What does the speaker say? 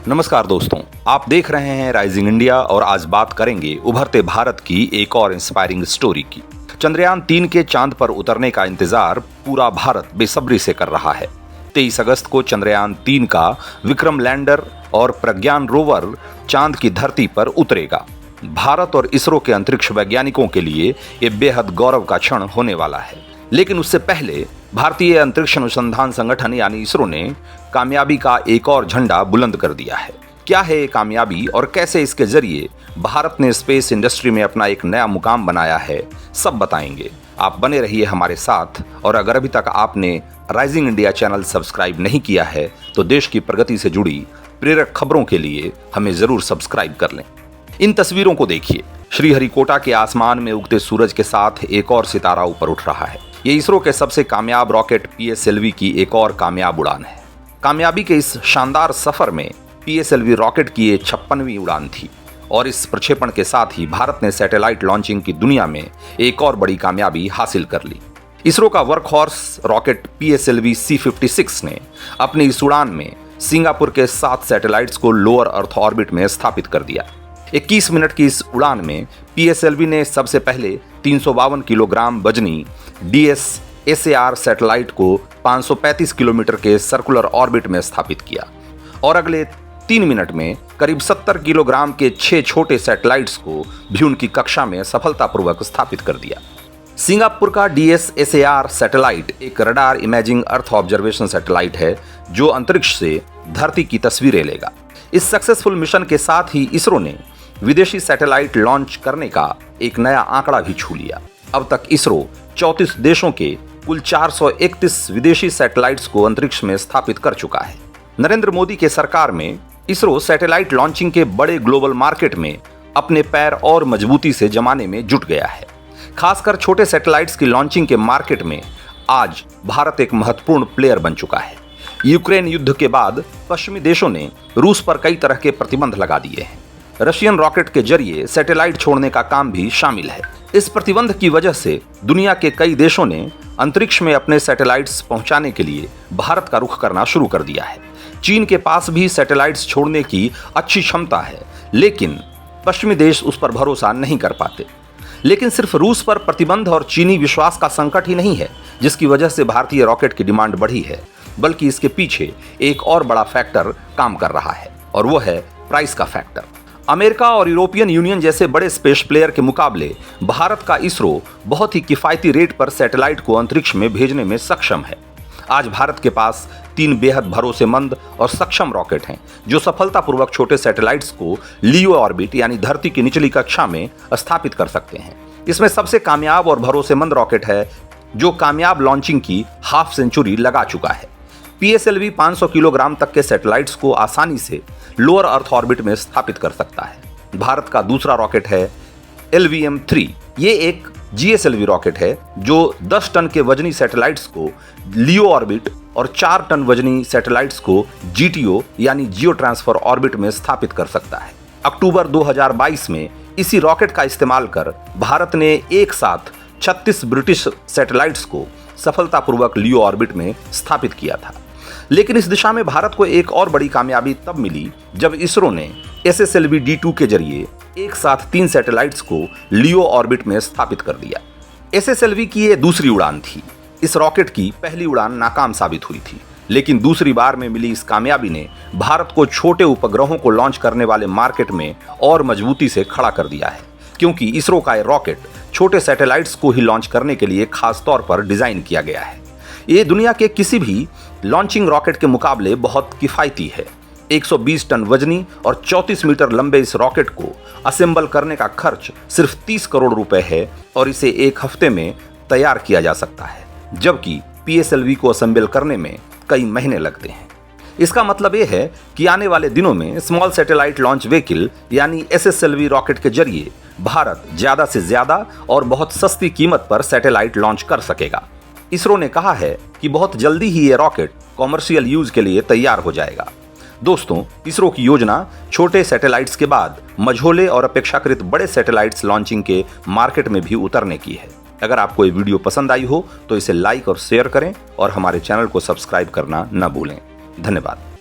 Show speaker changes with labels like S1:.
S1: नमस्कार दोस्तों, आप देख रहे हैं राइजिंग इंडिया और आज बात करेंगे उभरते भारत की एक और इंस्पायरिंग स्टोरी की। चंद्रयान-3 के चांद पर उतरने का इंतजार पूरा भारत बेसब्री से कर रहा है। 23 अगस्त को चंद्रयान-3 का विक्रम लैंडर और प्रज्ञान रोवर चांद की धरती पर उतरेगा। भारत और इसरो के अंतरिक्ष वैज्ञानिकों के लिए ये बेहद गौरव का क्षण होने वाला है। लेकिन उससे पहले भारतीय अंतरिक्ष अनुसंधान संगठन यानी इसरो ने कामयाबी का एक और झंडा बुलंद कर दिया है। क्या है ये कामयाबी और कैसे इसके जरिए भारत ने स्पेस इंडस्ट्री में अपना एक नया मुकाम बनाया है, सब बताएंगे। आप बने रहिए हमारे साथ और अगर अभी तक आपने राइजिंग इंडिया चैनल सब्सक्राइब नहीं किया है तो देश की प्रगति से जुड़ी प्रेरक खबरों के लिए हमें जरूर सब्सक्राइब कर लें। इन तस्वीरों को देखिए। श्रीहरिकोटा के आसमान में उगते सूरज के साथ एक और सितारा ऊपर उठ रहा है। ये इसरो के सबसे कामयाब रॉकेट PSLV की एक और कामयाब उड़ान है। कामयाबी के इस शानदार सफर में PSLV रॉकेट की ये 56वीं उड़ान थी और इस प्रक्षेपण के साथ ही भारत ने सैटेलाइट लॉन्चिंग की दुनिया में एक और बड़ी कामयाबी हासिल कर ली। इसरो का वर्कहॉर्स रॉकेट PSLV C56 ने अपनी इस उड़ान में सिंगापुर के 7 सैटेलाइट्स को लोअर अर्थ ऑर्बिट में स्थापित कर दिया। 21 मिनट की इस उड़ान में PSLV ने सबसे पहले 352 किलोग्राम वजनी DSSAR सैटेलाइट को 535 किलोमीटर के सर्कुलर ऑर्बिट में स्थापित किया और अगले 3 मिनट में करीब 70 किलोग्राम के 6 छोटे सैटेलाइट्स को भी उनकी कक्षा में सफलतापूर्वक स्थापित कर दिया। सिंगापुर का DSSAR सैटेलाइट एक radar imaging earth observation satellite है जो अंतरिक्ष से धरती की तस्वीरें लेगा। इस सक्सेसफुल मिशन के साथ ही इसरो ने विदेशी सैटेलाइट लॉन्च करने का एक नया आंकड़ा भी छू लिया। अब तक इसरो 34 देशों के कुल 431 विदेशी सैटेलाइट्स को अंतरिक्ष में स्थापित कर चुका है। नरेंद्र मोदी के सरकार में इसरो सैटेलाइट लॉन्चिंग के बड़े ग्लोबल मार्केट में अपने पैर और मजबूती से जमाने में जुट गया है। खासकर छोटे सैटेलाइट्स की लॉन्चिंग के मार्केट में आज भारत एक महत्वपूर्ण प्लेयर बन चुका है। यूक्रेन युद्ध के बाद पश्चिमी देशों ने रूस पर कई तरह के प्रतिबंध लगा दिए हैं। रशियन रॉकेट के जरिए सैटेलाइट छोड़ने का काम भी शामिल है। इस प्रतिबंध की वजह से दुनिया के कई देशों ने अंतरिक्ष में अपने सैटेलाइट्स पहुंचाने के लिए भारत का रुख करना शुरू कर दिया है। चीन के पास भी सैटेलाइट्स छोड़ने की अच्छी क्षमता है, लेकिन पश्चिमी देश उस पर भरोसा नहीं कर पाते। लेकिन सिर्फ रूस पर प्रतिबंध और चीनी विश्वास का संकट ही नहीं है जिसकी वजह से भारतीय रॉकेट की डिमांड बढ़ी है, बल्कि इसके पीछे एक और बड़ा फैक्टर काम कर रहा है और वो है प्राइस का फैक्टर। अमेरिका और यूरोपियन यूनियन जैसे बड़े स्पेस प्लेयर के मुकाबले भारत का इसरो बहुत ही किफायती रेट पर सैटेलाइट को अंतरिक्ष में भेजने में सक्षम है। आज भारत के पास 3 बेहद भरोसेमंद और सक्षम रॉकेट हैं जो सफलतापूर्वक छोटे सैटेलाइट्स को लियो ऑर्बिट यानी धरती की निचली कक्षा में स्थापित कर सकते हैं। इसमें सबसे कामयाब और भरोसेमंद रॉकेट है जो कामयाब लॉन्चिंग की हाफ सेंचुरी लगा चुका है। PSLV 500 किलोग्राम तक के सैटेलाइट्स को आसानी से लोअर अर्थ ऑर्बिट में स्थापित कर सकता है। भारत का दूसरा रॉकेट है LVM-3। ये एक GSLV रॉकेट है जो 10 टन के वजनी सैटेलाइट्स को लियो ऑर्बिट और 4 टन वजनी सैटेलाइट्स को GTO यानी जियो ट्रांसफर ऑर्बिट में स्थापित कर सकता है। अक्टूबर 2022 में इसी रॉकेट का इस्तेमाल कर भारत ने एक साथ 36 ब्रिटिश सैटेलाइट्स को सफलतापूर्वक लियो ऑर्बिट में स्थापित किया था। लेकिन इस दिशा में भारत को एक और बड़ी कामयाबी तब मिली जब इसरो ने SSLV D2 के जरिए एक साथ 3 सैटेलाइट्स को लियो ऑर्बिट में स्थापित कर दिया। SSLV की ये दूसरी उड़ान थी। इस रॉकेट की पहली उड़ान नाकाम साबित हुई थी, लेकिन दूसरी बार में मिली इस कामयाबी ने भारत को छोटे उपग्रहों को लॉन्च करने वाले मार्केट में और मजबूती से खड़ा कर दिया है, क्योंकि इसरो का ये रॉकेट छोटे सैटेलाइट्स को ही लॉन्च करने के लिए खास तौर पर डिजाइन किया गया है। ये दुनिया के किसी भी लॉन्चिंग रॉकेट के मुकाबले बहुत किफायती है। 120 टन वजनी और 34 मीटर लंबे इस रॉकेट को असेंबल करने का खर्च सिर्फ 30 करोड़ रुपए है और इसे एक हफ्ते में तैयार किया जा सकता है, जबकि PSLV को असेंबल करने में कई महीने लगते हैं। इसका मतलब यह है कि आने वाले दिनों में स्मॉल सैटेलाइट लॉन्च व्हीकल यानी SSLV रॉकेट के जरिए भारत ज्यादा से ज्यादा और बहुत सस्ती कीमत पर सैटेलाइट लॉन्च कर सकेगा। इसरो ने कहा है कि बहुत जल्दी ही ये रॉकेट कॉमर्शियल यूज के लिए तैयार हो जाएगा। दोस्तों, इसरो की योजना छोटे सैटेलाइट्स के बाद मझोले और अपेक्षाकृत बड़े सैटेलाइट्स लॉन्चिंग के मार्केट में भी उतरने की है। अगर आपको ये वीडियो पसंद आई हो तो इसे लाइक और शेयर करें और हमारे चैनल को सब्सक्राइब करना न भूलें। धन्यवाद।